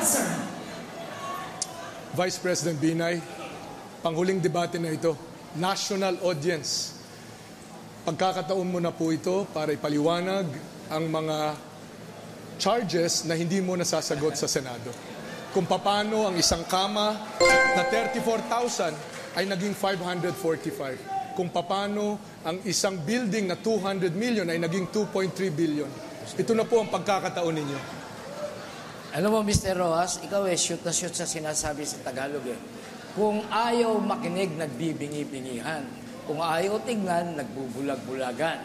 sir. Vice President Binay, panghuling debate na ito, national audience. Pagkakataon mo na po ito para ipaliwanag ang mga charges na hindi mo nasasagot sa Senado. Kung paano ang isang kama na 34,000 ay naging 545. Kung paano ang isang building na 200 million ay naging 2.3 billion. Ito na po ang pagkakataon ninyo. Alam mo, Mr. Rojas, ikaw shoot na shoot sa sinasabi sa Tagalog eh. Kung ayaw makinig, nagbibingi-bingihan. Kung ayaw tignan, nagbubulag-bulagan.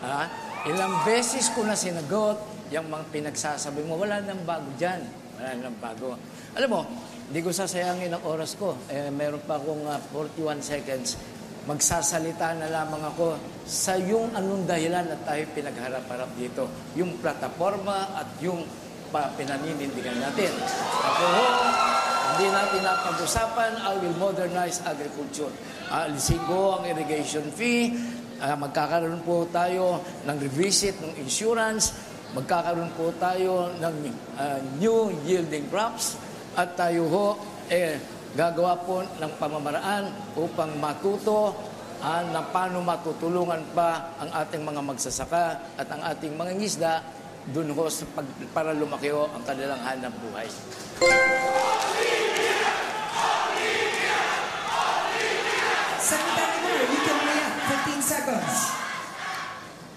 Ha? Ilang beses ko na sinagot yung mga pinagsasabi mo, wala nang bago dyan. Wala nang bago. Alam mo, hindi ko sasayangin ang oras ko. Meron pa akong 41 seconds. Magsasalita na lamang ako sa yung anong dahilan na tayo pinagharap-harap dito. Yung plataforma at yung pinaninindigan natin. Ako, hindi natin napag-usapan, I will modernize agriculture. Alisin ko ang irrigation fee, magkakaroon po tayo ng revisit ng insurance, magkakaroon po tayo ng new yielding crops, at tayo ho, gagawa po ng pamamaraan upang matuto na paano matutulungan pa ang ating mga magsasaka at ang ating mga ngisda doon ho para lumaki ho ang kanilang hanap buhay. Secretary Mar, you can react. 15 seconds.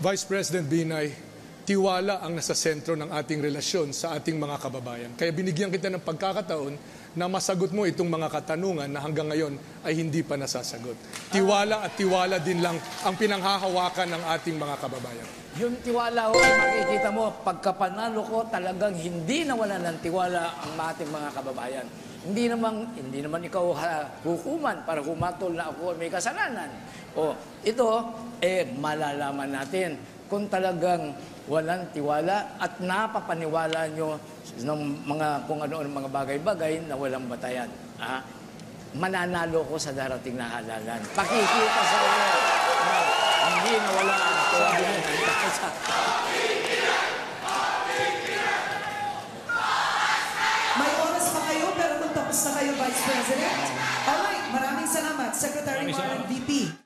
Vice President Binay, tiwala ang nasa sentro ng ating relasyon sa ating mga kababayan. Kaya binigyan kita ng pagkakataon na masagot mo itong mga katanungan na hanggang ngayon ay hindi pa nasasagot. Tiwala at tiwala din lang ang pinanghahawakan ng ating mga kababayan. Yung tiwala ho, makikita mo, pagkapanalo ko talagang hindi nawala ng tiwala ang ating mga kababayan. Hindi naman ikaw hukuman para humatol na ako may kasalanan. O, ito, malalaman natin kung talagang walang tiwala at napapaniwala nyo ng kung ano-ano mga bagay-bagay na walang batayan. Mananalo ko sa darating na halalan. Pakikita sa inyo na hindi nawala ang tiwala. May oras pa kayo pero kung tapos na kayo, Vice President. Alright, maraming salamat, Secretary Mar and VP.